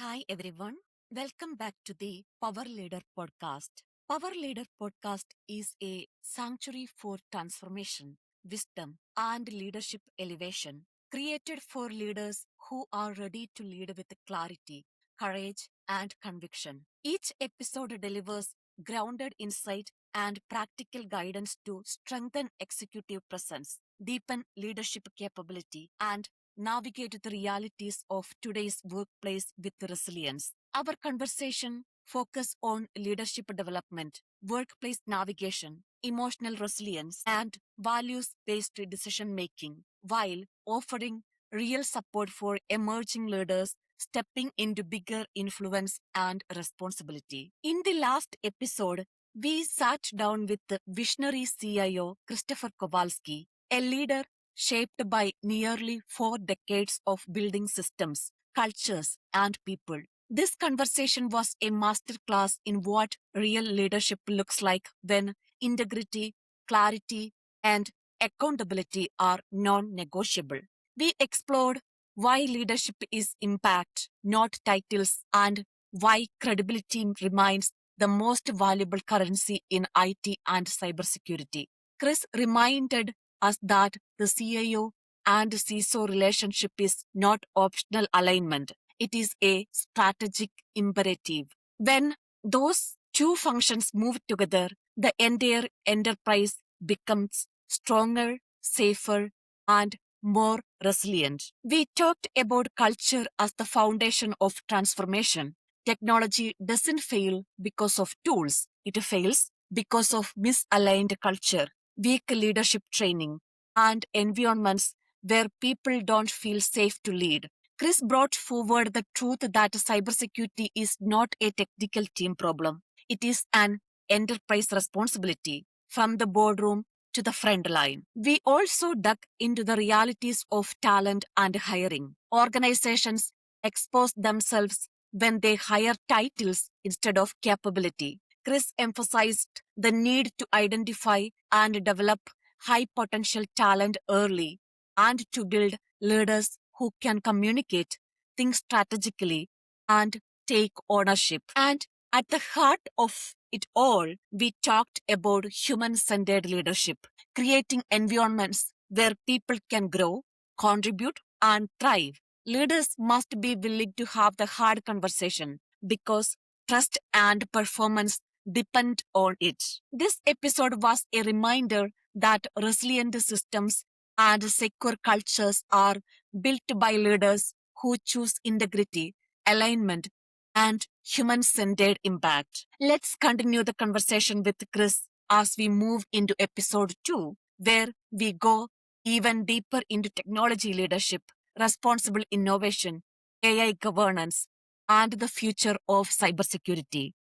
Hi everyone, welcome back to the Power Leader Podcast. Power Leader Podcast is a sanctuary for transformation, wisdom, and leadership elevation, created for leaders who are ready to lead with clarity, courage, and conviction. Each episode delivers grounded insight and practical guidance to strengthen executive presence, deepen leadership capability, and navigate the realities of today's workplace with resilience. Our conversation focus on leadership development, workplace navigation, emotional resilience, and values-based decision making, while offering real support for emerging leaders stepping into bigger influence and responsibility. In the last episode, we sat down with the visionary CIO Christopher Kowalsky, a leader shaped by nearly 4 decades of building systems, cultures, and people. This conversation was a masterclass in what real leadership looks like when integrity, clarity, and accountability are non negotiable. We explored why leadership is impact, not titles, and why credibility remains the most valuable currency in IT and cybersecurity. Chris reminded us that the CIO and CISO relationship is not optional alignment. It is a strategic imperative. When those two functions move together, the entire enterprise becomes stronger, safer, and more resilient. We talked about culture as the foundation of transformation. Technology doesn't fail because of tools, it fails because of misaligned culture, weak leadership training, and environments where people don't feel safe to lead. Chris brought forward the truth that cybersecurity is not a technical team problem. It is an enterprise responsibility from the boardroom to the front line. We also dug into the realities of talent and hiring. Organizations expose themselves when they hire titles instead of capability. Chris emphasized the need to identify and develop high potential talent early and to build leaders who can communicate, think strategically, and take ownership. And at the heart of it all, we talked about human centered leadership, creating environments where people can grow, contribute, and thrive. Leaders must be willing to have the hard conversation because trust and performance depend on it. This episode was a reminder that resilient systems and secure cultures are built by leaders who choose integrity, alignment, and human centered impact. Let's continue the conversation with Chris as we move into episode 2, where we go even deeper into technology leadership, responsible innovation, AI governance, and the future of cybersecurity.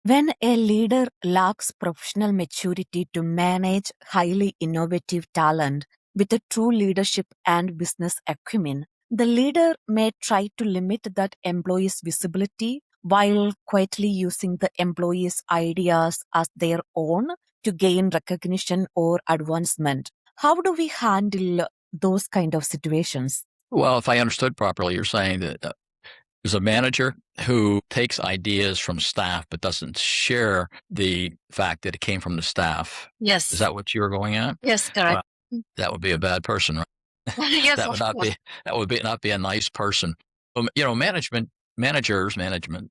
When a leader lacks professional maturity to manage highly innovative talent with a true leadership and business acumen, the leader may try to limit that employee's visibility while quietly using the employee's ideas as their own to gain recognition or advancement. How do we handle those kind of situations? Well, if I understood properly, you're saying that there's a manager who takes ideas from staff but doesn't share the fact that it came from the staff. Yes. Is that what you were going at? Yes, correct. That would be a bad person, right? Yes, That would not be not be a nice person. Management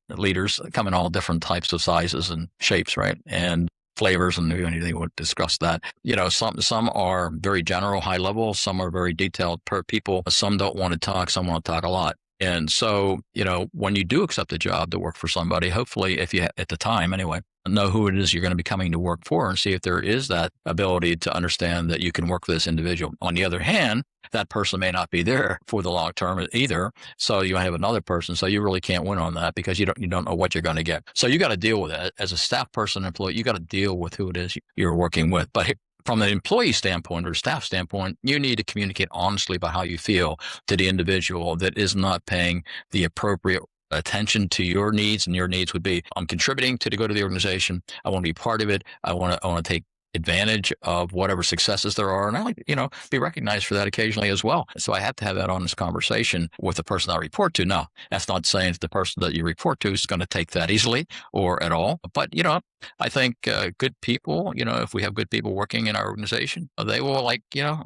leaders come in all different types of sizes and shapes, right? And flavors, and we would discuss that. Some are very general, high level. Some are very detailed per people. Some don't want to talk. Some want to talk a lot. And so, when you do accept a job to work for somebody, hopefully, if you, at the time anyway, know who it is you're going to be coming to work for and see if there is that ability to understand that you can work for this individual. On the other hand, that person may not be there for the long term either. So you have another person. So you really can't win on that because you don't know what you're going to get. So you got to deal with it as a staff person, employee. You got to deal with who it is you're working with. But from the employee standpoint or staff standpoint, you need to communicate honestly about how you feel to the individual that is not paying the appropriate attention to your needs. And your needs would be, I'm contributing to go to the organization. I want to be part of it. I want to take advantage of whatever successes there are. And I like, be recognized for that occasionally as well. So I have to have that honest conversation with the person I report to. Now, that's not saying that the person that you report to is going to take that easily or at all. But, I think good people, if we have good people working in our organization, they will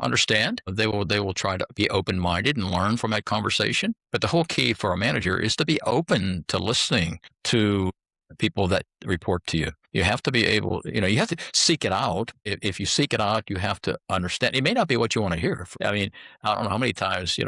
understand. They will try to be open-minded and learn from that conversation. But the whole key for a manager is to be open to listening to people that report to you. You have to be able, you have to seek it out. If you seek it out, you have to understand. It may not be what you want to hear. I mean, I don't know how many times,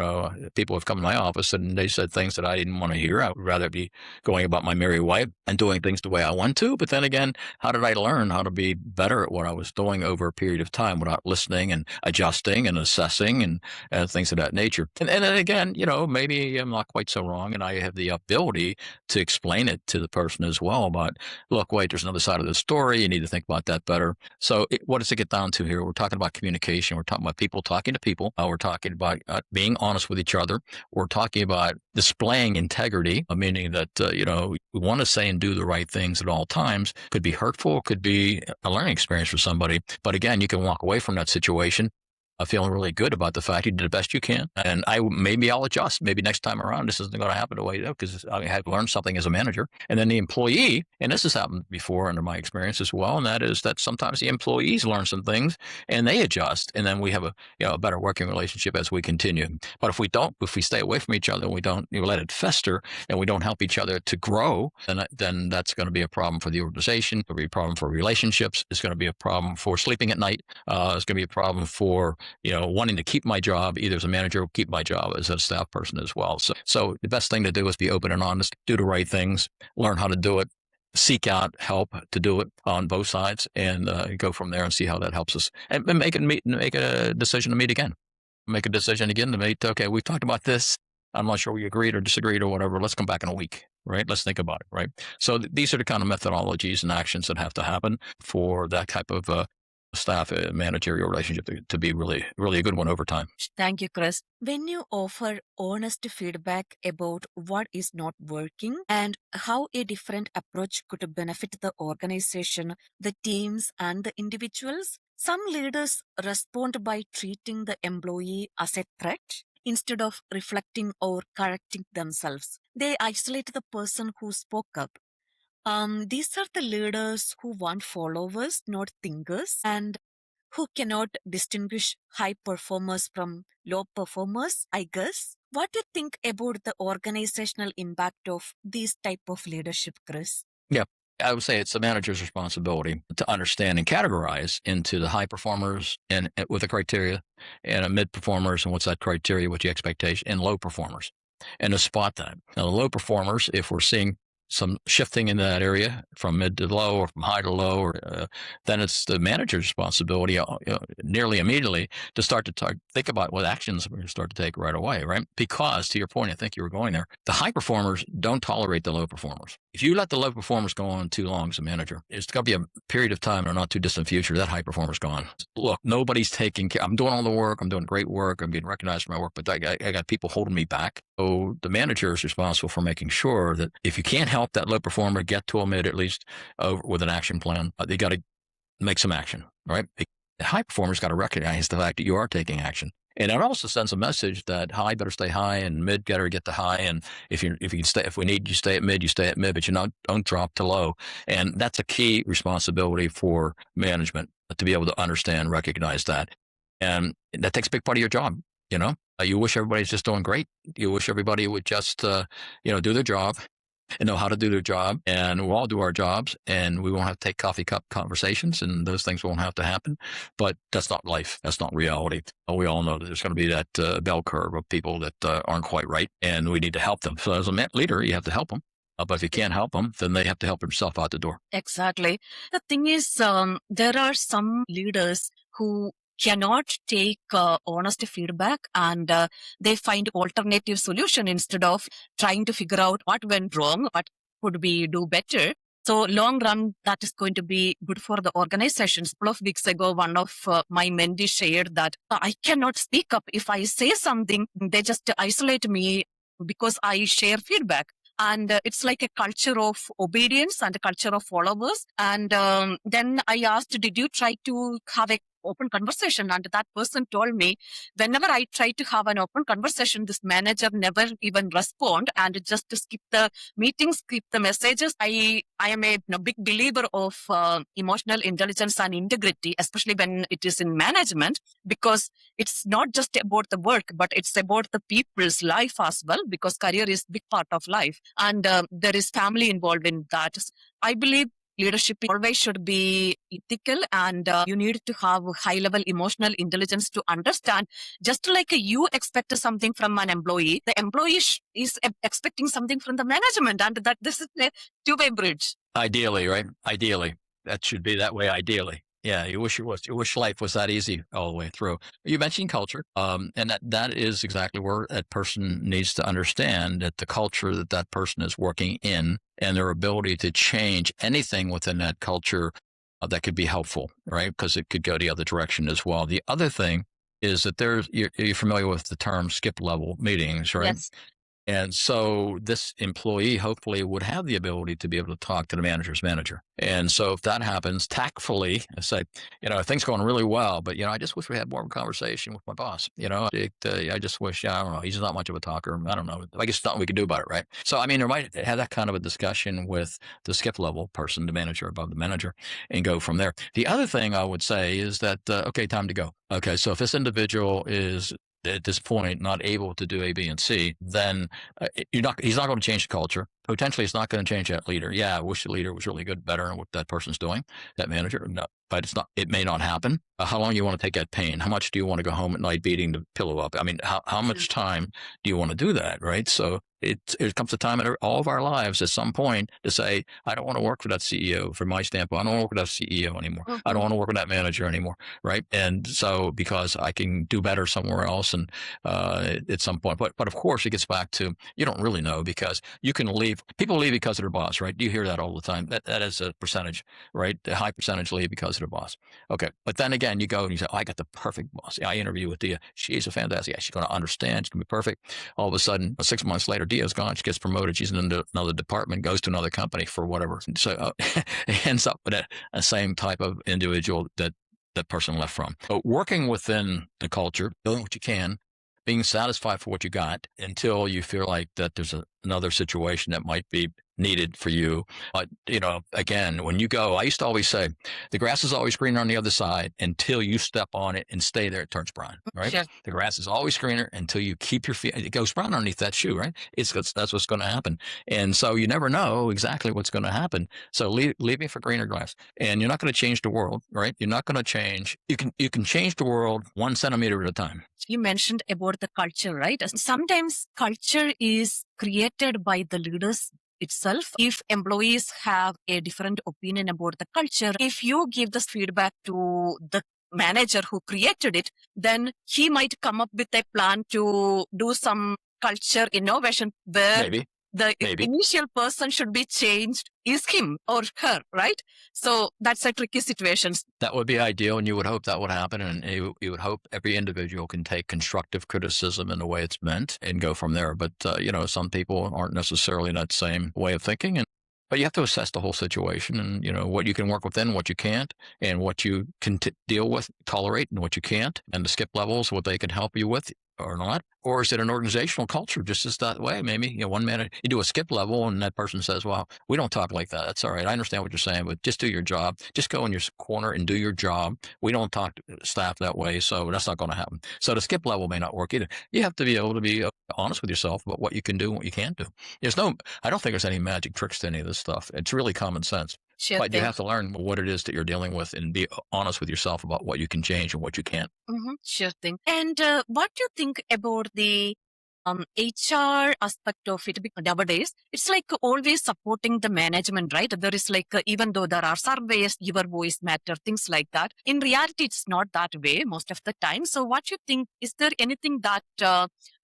people have come to my office and they said things that I didn't want to hear. I would rather be going about my merry way and doing things the way I want to. But then again, how did I learn how to be better at what I was doing over a period of time without listening and adjusting and assessing and things of that nature? And then again, maybe I'm not quite so wrong and I have the ability to explain it to the person as well. But look, wait, there's another side of the story. You need to think about that better. So what does it get down to here? We're talking about communication. We're talking about people talking to people. We're talking about being honest with each other. We're talking about displaying integrity, meaning that, we want to say and do the right things at all times. Could be hurtful, could be a learning experience for somebody. But again, you can walk away from that situation feeling really good about the fact you did the best you can. And maybe I'll adjust. Maybe next time around, this isn't going to happen the way because I have learned something as a manager. And then the employee, and this has happened before under my experience as well, and that is that sometimes the employees learn some things and they adjust. And then we have a better working relationship as we continue. But if we stay away from each other and we don't let it fester and we don't help each other to grow, then that's going to be a problem for the organization. It'll be a problem for relationships. It's going to be a problem for sleeping at night. It's going to be a problem for wanting to keep my job, either as a manager or keep my job as a staff person as well. So the best thing to do is be open and honest, do the right things, learn how to do it, seek out help to do it on both sides, and go from there and see how that helps us. And make a decision to meet again. Make a decision again to meet. Okay, we've talked about this. I'm not sure we agreed or disagreed or whatever. Let's come back in a week, right? Let's think about it, right? So these are the kind of methodologies and actions that have to happen for that type of staff managerial relationship to be really, really a good one over time. Thank you, Chris. When you offer honest feedback about what is not working and how a different approach could benefit the organization, the teams, and the individuals, some leaders respond by treating the employee as a threat instead of reflecting or correcting themselves. They isolate the person who spoke up. These are the leaders who want followers, not thinkers, and who cannot distinguish high performers from low performers, I guess. What do you think about the organizational impact of these type of leadership, Chris? Yeah. I would say it's the manager's responsibility to understand and categorize into the high performers and with the criteria, and a mid performers and what's that criteria, what's the expectation, and low performers, and to spot that. Now, the low performers, if we're seeing some shifting in that area from mid to low or from high to low, or then it's the manager's responsibility nearly immediately to start to think about what actions we're going to start to take right away, right? Because to your point, I think you were going there, the high performers don't tolerate the low performers. If you let the low performers go on too long as a manager, it's going to be a period of time in a not too distant future that high performer's gone. Look, nobody's taking care. I'm doing all the work. I'm doing great work. I'm being recognized for my work, but I got people holding me back. So the manager is responsible for making sure that if you can't help that low performer get to a mid at least with an action plan, they got to make some action, right? The high performer's got to recognize the fact that you are taking action. And it also sends a message that high better stay high and mid better get to high. And if you can stay, if we need you stay at mid, you stay at mid, but don't drop to low. And that's a key responsibility for management to be able to understand, recognize that. And that takes a big part of your job. You wish everybody's just doing great. You wish everybody would just, do their job and know how to do their job, and we'll all do our jobs, and we won't have to take coffee cup conversations, and those things won't have to happen. But that's not life. That's not reality. We all know that there's going to be that bell curve of people that aren't quite right, and we need to help them. So as a leader, you have to help them. But if you can't help them, then they have to help themselves out the door. Exactly. The thing is, there are some leaders who cannot take honest feedback, and they find alternative solution instead of trying to figure out what went wrong, what could we do better. So long run, that is going to be good for the organizations. A couple of weeks ago, one of my mentees shared that I cannot speak up. If I say something, they just isolate me because I share feedback. And it's like a culture of obedience and a culture of followers. And then I asked, did you try to have a open conversation? And that person told me, whenever I try to have an open conversation, this manager never even respond and just to skip the meetings, skip the messages. I am a big believer of emotional intelligence and integrity, especially when it is in management, because it's not just about the work, but it's about the people's life as well, because career is big part of life. And there is family involved in that. I believe leadership always should be ethical, and you need to have high level emotional intelligence to understand. Just like you expect something from an employee, the employee is expecting something from the management, and that this is a two-way bridge. Ideally, right? Ideally, that should be that way. Ideally, yeah. You wish it was. You wish life was that easy all the way through. You mentioned culture, and that is exactly where that person needs to understand that the culture that person is working in, and their ability to change anything within that culture that could be helpful, right? Because it could go the other direction as well. The other thing is that you're familiar with the term skip level meetings, right? Yes. And so this employee hopefully would have the ability to be able to talk to the manager's manager. And so if that happens tactfully, I say, things going really well, but, I just wish we had more of a conversation with my boss. I just wish, I don't know, he's not much of a talker. I don't know. I guess nothing we can do about it, right? So, there might have that kind of a discussion with the skip level person, the manager above the manager, and go from there. The other thing I would say is that, okay, time to go. Okay, so if this individual is at this point not able to do A, B, and C, then he's not going to change the culture. Potentially, it's not going to change that leader. Yeah, I wish the leader was really good, better at what that person's doing, that manager. No, but it's not. It may not happen. How long do you want to take that pain? How much do you want to go home at night beating the pillow up? How much time do you want to do that? Right. So it comes a time in all of our lives at some point to say, I don't want to work for that CEO. From my standpoint, I don't want to work with that CEO anymore. I don't want to work with that manager anymore. Right. And so because I can do better somewhere else, and at some point, but of course it gets back to, you don't really know, because you can leave. People leave because of their boss, right? You hear that all the time. That is a percentage, right? A high percentage leave because of their boss. Okay. But then again, you go and you say, I got the perfect boss. I interview with Dia. She's a fantastic. She's going to understand. She's going to be perfect. All of a sudden, 6 months later, Dia's gone. She gets promoted. She's in another department, goes to another company for whatever. So it ends up with a same type of individual that person left from. But working within the culture, doing what you can, being satisfied for what you got until you feel like that there's another situation that might be needed for you. But, again, when you go, I used to always say, the grass is always greener on the other side until you step on it and stay there. It turns brown, right? Sure. The grass is always greener until you keep your feet. It goes brown underneath that shoe, right? That's what's going to happen. And so you never know exactly what's going to happen. So leave me for greener grass. And you're not going to change the world, right? You're not going to change. You can change the world 1 centimeter at a time. You mentioned about the culture, right? Sometimes culture is created by the leaders itself. If employees have a different opinion about the culture, if you give this feedback to the manager who created it, then he might come up with a plan to do some culture innovation where Maybe. the initial person should be changed is him or her, right? So that's a tricky situation. That would be ideal, and you would hope that would happen, and you would hope every individual can take constructive criticism in the way it's meant and go from there. But, some people aren't necessarily in that same way of thinking. But you have to assess the whole situation and, what you can work within, what you can't, and what you can deal with, tolerate, and what you can't, and the skip levels, what they can help you with or not. Or is it an organizational culture just as that way? Maybe, one minute you do a skip level and that person says, well, we don't talk like that. That's all right. I understand what you're saying, but just do your job. Just go in your corner and do your job. We don't talk to staff that way. So that's not going to happen. So the skip level may not work either. You have to be able to be honest with yourself about what you can do and what you can't do. I don't think there's any magic tricks to any of this stuff. It's really common sense. Sure But thing. you have to learn what it is that you're dealing with and be honest with yourself about what you can change and what you can't. Sure thing. And what do you think about the HR aspect of it? Because nowadays, it's like always supporting the management, right? There is like, even though there are surveys, your voice matter, things like that. In reality, it's not that way most of the time. So what do you think, is there anything that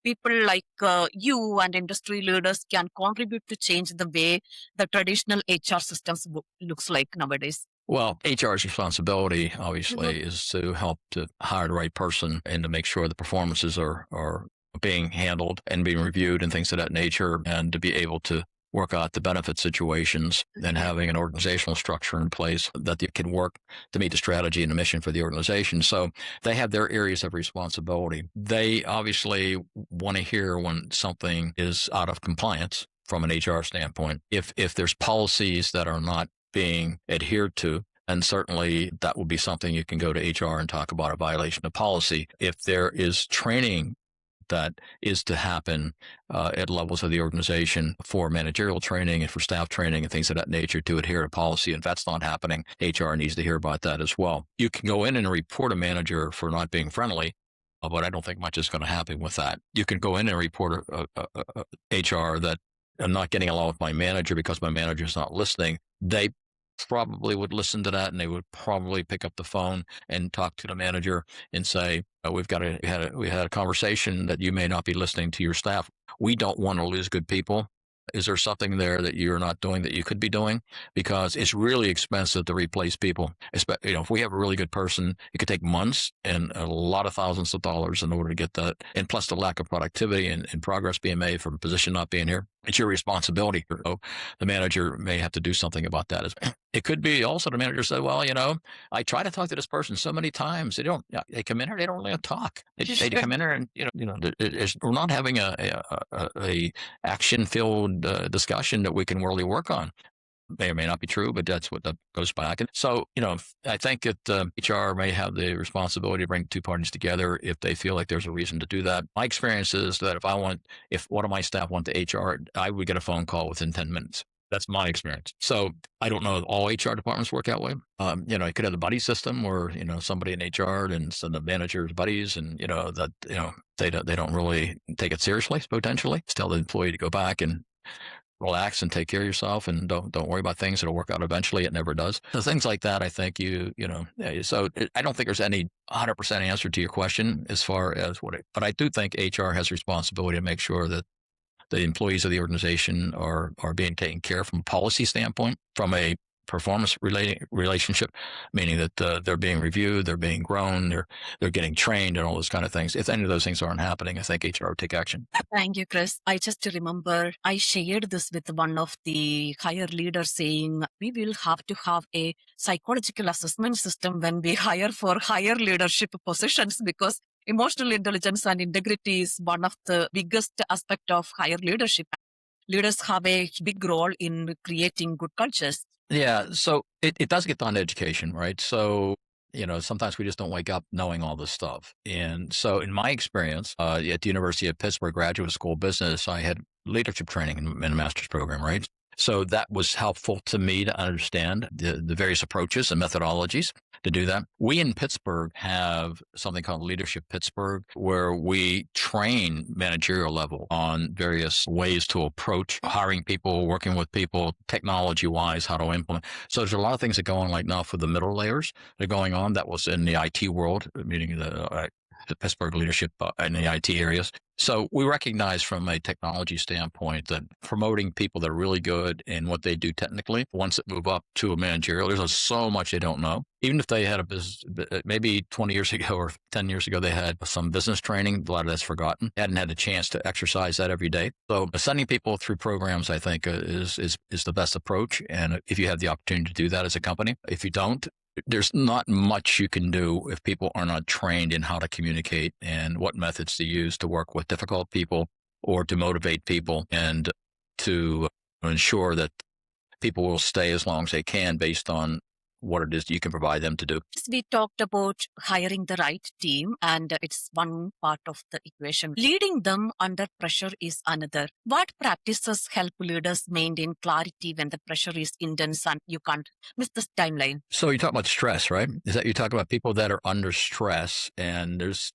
people like you and industry leaders can contribute to change the way the traditional HR systems looks like nowadays? Well, HR's responsibility, obviously, is to help to hire the right person and to make sure the performances are being handled and being reviewed and things of that nature, and to be able to work out the benefit situations and having an organizational structure in place that can work to meet the strategy and the mission for the organization. So they have their areas of responsibility. They obviously want to hear when something is out of compliance from an HR standpoint. If there's policies that are not being adhered to, and certainly that would be something you can go to HR and talk about a violation of policy. If there is training that is to happen at levels of the organization for managerial training and for staff training and things of that nature to adhere to policy. If that's not happening, HR needs to hear about that as well. You can go in and report a manager for not being friendly, but I don't think much is going to happen with that. You can go in and report HR that I'm not getting along with my manager because my manager is not listening. They probably would listen to that, and they would probably pick up the phone and talk to the manager and say, we had a conversation that you may not be listening to your staff. We don't want to lose good people. Is there something there that you're not doing that you could be doing? Because it's really expensive to replace people. If we have a really good person, it could take months and a lot of thousands of dollars in order to get that. And plus the lack of productivity and progress being made from a position not being here. It's your responsibility. So the manager may have to do something about that. It could be also the manager said, well, I try to talk to this person so many times. They come in here, they don't really talk. They come in here and, we're not having a action-filled discussion that we can really work on. May or may not be true, but that's what that goes back. And so, I think that HR may have the responsibility to bring two parties together if they feel like there's a reason to do that. My experience is that if one of my staff went to HR, I would get a phone call within 10 minutes. That's my experience. So I don't know if all HR departments work that way. You could have the buddy system where, somebody in HR and some of the managers buddies and, they don't really take it seriously, potentially. Just tell the employee to go back and relax and take care of yourself and don't worry about things. It'll work out eventually. It never does. So things like that, I think so I don't think there's any 100% answer to your question as far as but I do think HR has responsibility to make sure that the employees of the organization are being taken care of from a policy standpoint, from a performance relationship, meaning that they're being reviewed, they're being grown, they're getting trained and all those kind of things. If any of those things aren't happening, I think HR would take action. Thank you, Chris. I just remember I shared this with one of the higher leaders saying we will have to have a psychological assessment system when we hire for higher leadership positions because emotional intelligence and integrity is one of the biggest aspect of higher leadership. Leaders have a big role in creating good cultures. Yeah, so it does get down to education, right? So, sometimes we just don't wake up knowing all this stuff. And so in my experience at the University of Pittsburgh Graduate School of Business, I had leadership training in a master's program, right? So that was helpful to me to understand the various approaches and methodologies to do that. We in Pittsburgh have something called Leadership Pittsburgh, where we train managerial level on various ways to approach hiring people, working with people, technology-wise, how to implement. So there's a lot of things that go on like now for the middle layers that are going on. That was in the IT world, meaning the Pittsburgh leadership in the IT areas. So we recognize from a technology standpoint that promoting people that are really good in what they do technically, once it move up to a managerial, there's so much they don't know. Even if they had a business, maybe 20 years ago or 10 years ago, they had some business training. A lot of that's forgotten. They hadn't had a chance to exercise that every day. So sending people through programs, I think, is the best approach. And if you have the opportunity to do that as a company, if you don't, there's not much you can do if people are not trained in how to communicate and what methods to use to work with difficult people or to motivate people and to ensure that people will stay as long as they can based on what it is you can provide them to do. We talked about hiring the right team, and it's one part of the equation. Leading them under pressure is another. What practices help leaders maintain clarity when the pressure is intense and you can't miss the timeline? So you talk about stress, right? Is that you talk about people that are under stress, and there's,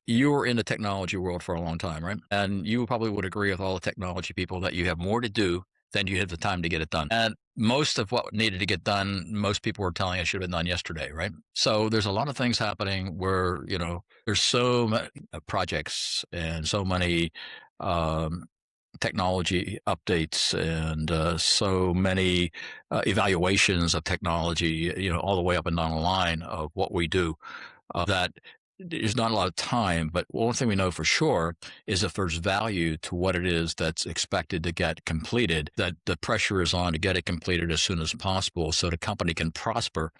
you were in the technology world for a long time, right? And you probably would agree with all the technology people that you have more to do than you have the time to get it done. And most of what needed to get done, most people were telling us should have been done yesterday, right? So there's a lot of things happening where, there's so many projects and so many technology updates and so many evaluations of technology, all the way up and down the line of what we do that there's not a lot of time, but one thing we know for sure is if there's value to what it is that's expected to get completed, that the pressure is on to get it completed as soon as possible so the company can prosper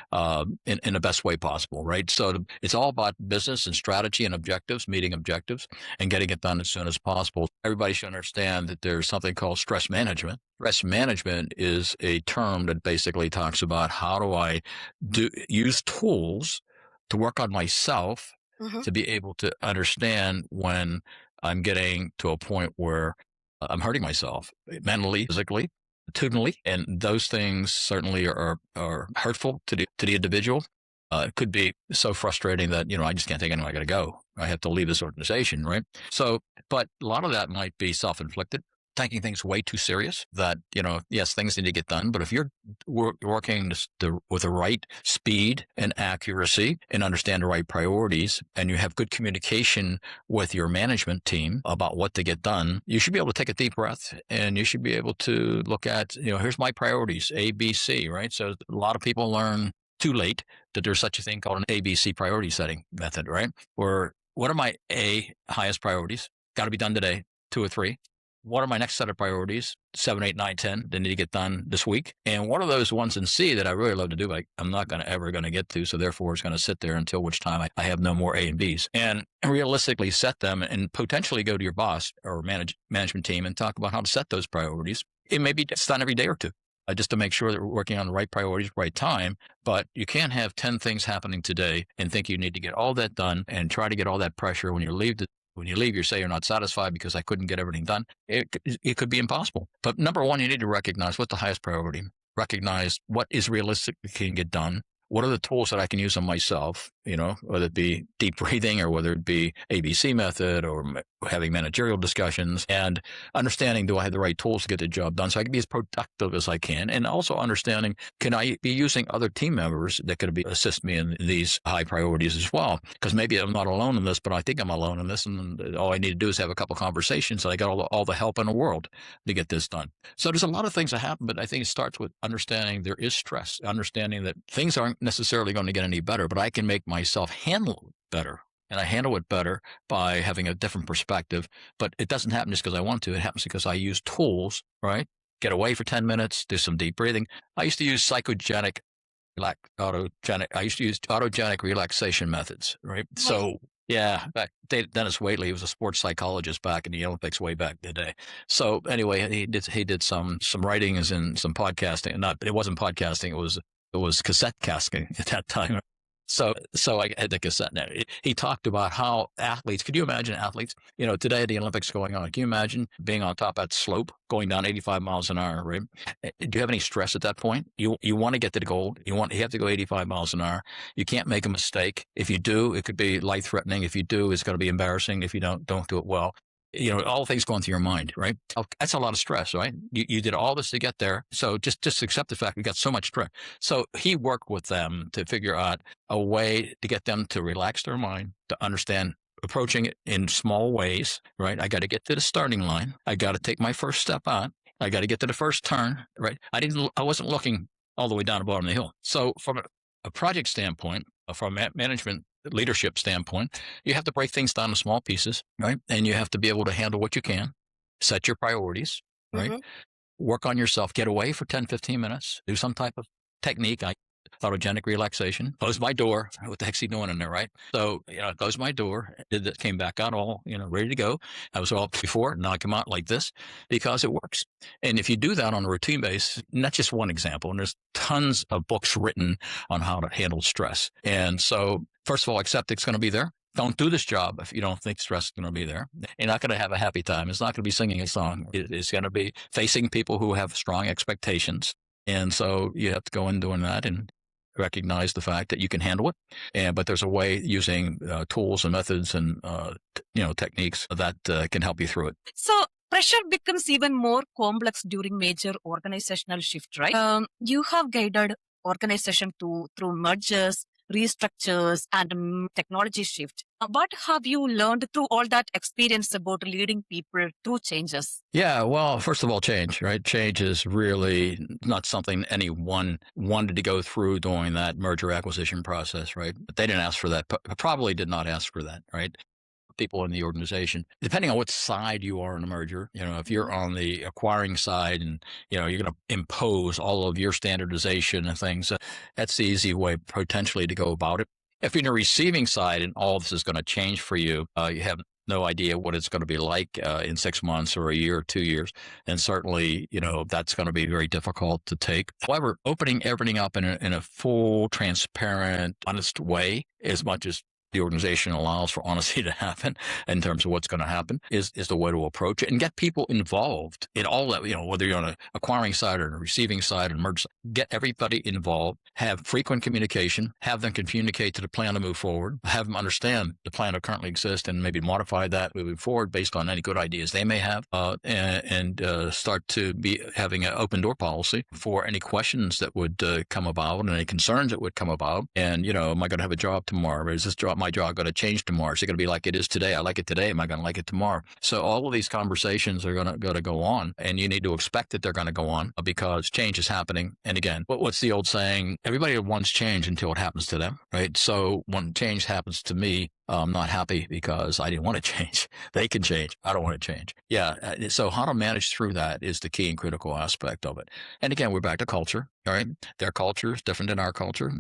in the best way possible, right? So it's all about business and strategy and objectives, meeting objectives, and getting it done as soon as possible. Everybody should understand that there's something called stress management. Stress management is a term that basically talks about how do I use tools to work on myself to be able to understand when I'm getting to a point where I'm hurting myself mentally, physically, attitudinally, and those things certainly are hurtful to the individual. It could be so frustrating that, I just can't take it anymore. I got to go. I have to leave this organization, right? So, but a lot of that might be self-inflicted, taking things way too serious that, yes, things need to get done. But if you're working with the right speed and accuracy and understand the right priorities, and you have good communication with your management team about what to get done, you should be able to take a deep breath and you should be able to look at, here's my priorities, A, B, C, right? So a lot of people learn too late that there's such a thing called an ABC priority setting method, right? Where what are my A highest priorities? Got to be done today, 2 or 3. What are my next set of priorities? 7, 8, 9, 10 that need to get done this week? And what are those ones in C that I really love to do, but I'm not ever going to get to. So therefore it's going to sit there until which time I have no more A and Bs, and realistically set them and potentially go to your boss or management team and talk about how to set those priorities. It may be done every day or two. Just to make sure that we're working on the right priorities, right time. But you can't have 10 things happening today and think you need to get all that done and try to get all that pressure when you leave. When you leave, you say you're not satisfied because I couldn't get everything done. It could be impossible. But number one, you need to recognize what's the highest priority. Recognize what is realistic that can get done. What are the tools that I can use on myself, whether it be deep breathing or whether it be ABC method or having managerial discussions, and understanding, do I have the right tools to get the job done so I can be as productive as I can? And also understanding, can I be using other team members that could assist me in these high priorities as well? Because maybe I'm not alone in this, but I think I'm alone in this. And all I need to do is have a couple conversations and I got all the help in the world to get this done. So there's a lot of things that happen, but I think it starts with understanding there is stress, understanding that things aren't necessarily going to get any better, but I can make myself handle it better. And I handle it better by having a different perspective. But it doesn't happen just because I want to. It happens because I use tools, right? Get away for 10 minutes, do some deep breathing. I used to use autogenic relaxation methods, right? So yeah, Dennis Waitley was a sports psychologist back in the Olympics way back in the day. So anyway, he did some writings and some podcasting. It wasn't podcasting. It was cassette casting at that time. So I had the cassette. He talked about how athletes, could you imagine athletes, today the Olympics going on, can you imagine being on top of that slope going down 85 miles an hour, right? Do you have any stress at that point? You want to get to the goal. You have to go 85 miles an hour. You can't make a mistake. If you do, it could be life threatening. If you do, it's going to be embarrassing. If you don't do it well. All things going through your mind, right? That's a lot of stress, right? You did all this to get there. So just accept the fact we got so much stress. So he worked with them to figure out a way to get them to relax their mind, to understand approaching it in small ways, right? I got to get to the starting line. I got to take my first step out. I got to get to the first turn, right? I wasn't looking all the way down the bottom of the hill. So from a project standpoint, from a management leadership standpoint, you have to break things down to small pieces, right? And you have to be able to handle what you can, set your priorities, right? Work on yourself, get away for 10, 15 minutes, do some type of technique. Autogenic relaxation, close my door. What the heck's he doing in there, right? So, close my door, came back out all, ready to go. I was all before, now I come out like this because it works. And if you do that on a routine basis, and that's just one example, and there's tons of books written on how to handle stress. And so, first of all, accept it's going to be there. Don't do this job if you don't think stress is going to be there. You're not going to have a happy time. It's not going to be singing a song. It's going to be facing people who have strong expectations. And so you have to go in doing that and recognize the fact that you can handle it. But there's a way using tools and methods and, techniques that can help you through it. So pressure becomes even more complex during major organizational shift, right? You have guided organization through mergers, restructures, and technology shift. What have you learned through all that experience about leading people through changes? Yeah, well, first of all, change, right? Change is really not something anyone wanted to go through during that merger acquisition process, right? But they didn't ask for that, probably did not ask for that, right? People in the organization, depending on what side you are in a merger. If you're on the acquiring side and, you're going to impose all of your standardization and things, that's the easy way potentially to go about it. If you're in the receiving side and all this is going to change for you, you have no idea what it's going to be like in 6 months or a year or 2 years. And certainly, that's going to be very difficult to take. However, opening everything up in a full, transparent, honest way, as much as the organization allows for honesty to happen in terms of what's going to happen is the way to approach it and get people involved in all that, whether you're on an acquiring side or a receiving side and merge, get everybody involved, have frequent communication, have them communicate to the plan to move forward, have them understand the plan that currently exists and maybe modify that moving forward based on any good ideas they may have, and start to be having an open door policy for any questions that would come about and any concerns that would come about. And, am I going to have a job tomorrow? Is my job going to change tomorrow? Is it going to be like it is today? I like it today. Am I going to like it tomorrow? So all of these conversations are going to go on, and you need to expect that they're going to go on because change is happening. And again, what's the old saying? Everybody wants change until it happens to them, right? So when change happens to me, I'm not happy because I didn't want to change. They can change. I don't want to change. Yeah. So how to manage through that is the key and critical aspect of it. And again, we're back to culture, all right? Their culture is different than our culture,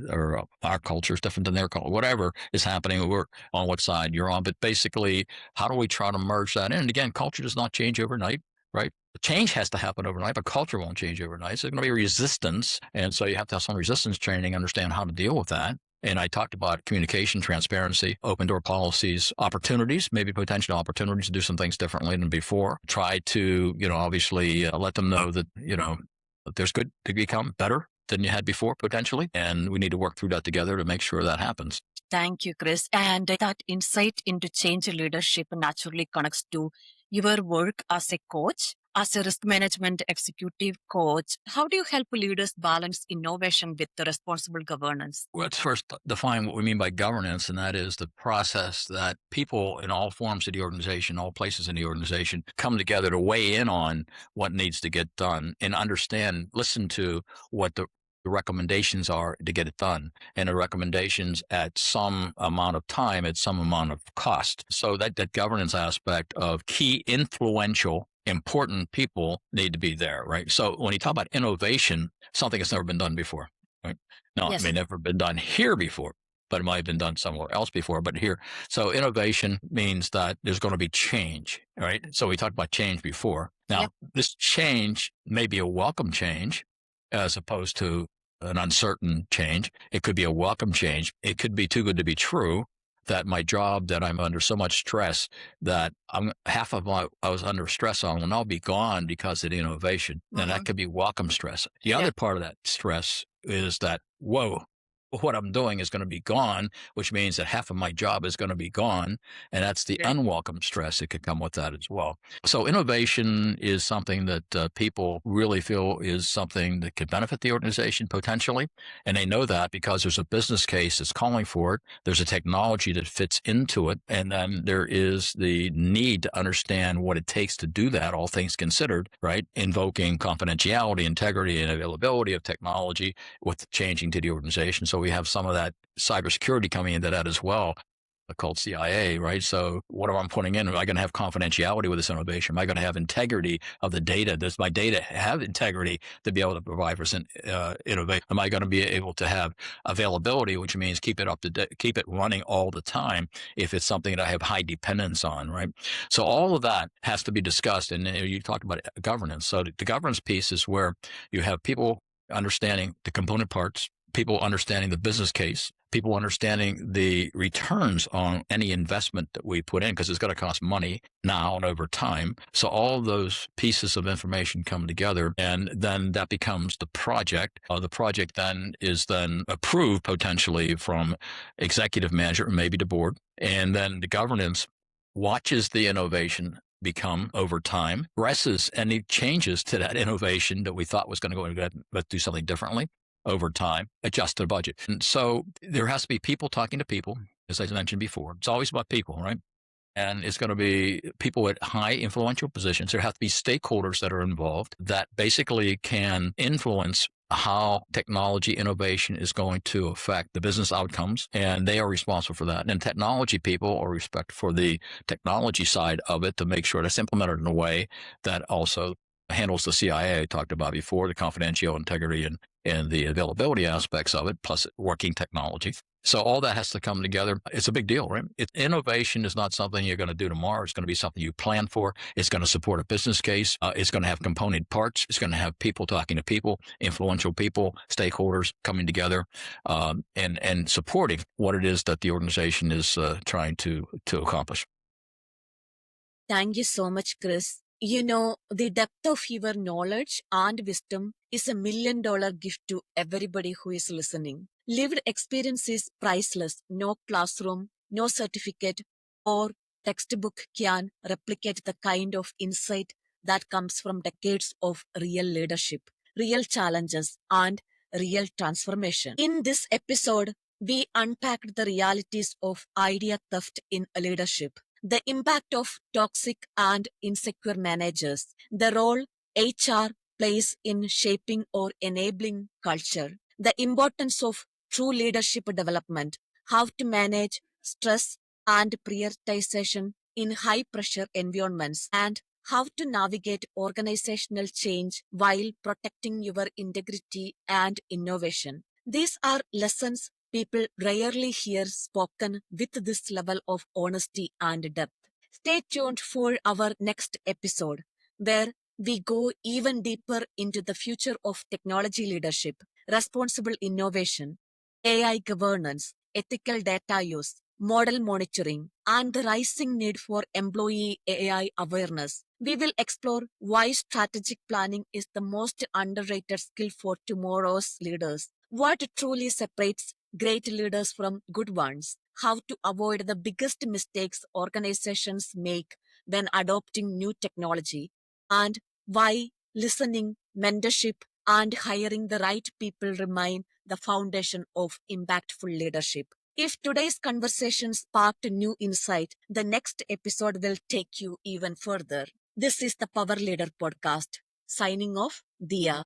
or our culture is different than their culture. Whatever is happening, we're on what side you're on. But basically, how do we try to merge that in? And again, culture does not change overnight, right? Change has to happen overnight, but culture won't change overnight. So there's going to be resistance. And so you have to have some resistance training, understand how to deal with that. And I talked about communication, transparency, open door policies, opportunities, maybe potential opportunities to do some things differently than before. Try to, obviously let them know that, that there's good to become better than you had before, potentially. And we need to work through that together to make sure that happens. Thank you, Chris. And that insight into change leadership naturally connects to your work as a coach, as a risk management executive coach. How do you help leaders balance innovation with the responsible governance? Let's first define what we mean by governance, and that is the process that people in all forms of the organization, all places in the organization, come together to weigh in on what needs to get done and understand, listen to what the recommendations are to get it done, and the recommendations at some amount of time, at some amount of cost. So that governance aspect of key influential important people need to be there, right? So when you talk about innovation, something that's never been done before, right? No, Yes. it may never have been done here before, but it might have been done somewhere else before, but here. So innovation means that there's going to be change, right? So we talked about change before. Now, Yep. this change may be a welcome change as opposed to an uncertain change. It could be a welcome change. It could be too good to be true, that my job, that I'm under so much stress that half of what I was under stress on will now be gone because of the innovation. And that could be welcome stress. The other part of that stress is that, whoa, what I'm doing is going to be gone, which means that half of my job is going to be gone. And that's the unwelcome stress that could come with that as well. So innovation is something that people really feel is something that could benefit the organization potentially. And they know that because there's a business case that's calling for it. There's a technology that fits into it. And then there is the need to understand what it takes to do that, all things considered, right? Invoking confidentiality, integrity, and availability of technology with changing to the organization. So we have some of that cybersecurity coming into that as well, called CIA, right? So what am I putting in? Am I going to have confidentiality with this innovation? Am I going to have integrity of the data? Does my data have integrity to be able to provide for innovation? Am I going to be able to have availability, which means keep it running all the time if it's something that I have high dependence on, right? So all of that has to be discussed. And you talked about governance. So the governance piece is where you have people understanding the component parts, people understanding the business case, people understanding the returns on any investment that we put in, because it's going to cost money now and over time. So all those pieces of information come together, and then that becomes the project. The project then is then approved potentially from executive manager, maybe the board, and then the governance watches the innovation become over time, addresses any changes to that innovation that we thought was going to go and do something differently, over time, adjust their budget. And so there has to be people talking to people, as I mentioned before. It's always about people, right? And it's going to be people at high influential positions. There have to be stakeholders that are involved that basically can influence how technology innovation is going to affect the business outcomes, and they are responsible for that. And technology people are responsible for the technology side of it to make sure that's implemented in a way that also handles the CIA I talked about before, the confidential integrity and the availability aspects of it, plus working technology. So all that has to come together. It's a big deal, right? Innovation is not something you're going to do tomorrow. It's going to be something you plan for. It's going to support a business case. It's going to have component parts. It's going to have people talking to people, influential people, stakeholders coming together, and supporting what it is that the organization is trying to accomplish. Thank you so much, Chris. You know, the depth of your knowledge and wisdom is $1 million gift to everybody who is listening. Lived experience is priceless. No classroom, no certificate, or textbook can replicate the kind of insight that comes from decades of real leadership, real challenges, and real transformation. In this episode, we unpacked the realities of idea theft in leadership, the impact of toxic and insecure managers, the role HR plays in shaping or enabling culture, the importance of true leadership development, how to manage stress and prioritization in high pressure environments, and how to navigate organizational change while protecting your integrity and innovation. These are lessons people rarely hear spoken with this level of honesty and depth. Stay tuned for our next episode, where we go even deeper into the future of technology leadership, responsible innovation, AI governance, ethical data use, model monitoring, and the rising need for employee AI awareness. We will explore why strategic planning is the most underrated skill for tomorrow's leaders, what truly separates great leaders from good ones, how to avoid the biggest mistakes organizations make when adopting new technology, and why listening, mentorship, and hiring the right people remain the foundation of impactful leadership. If today's conversation sparked new insight, the next episode will take you even further. This is the Power Leader Podcast. Signing off, Dia.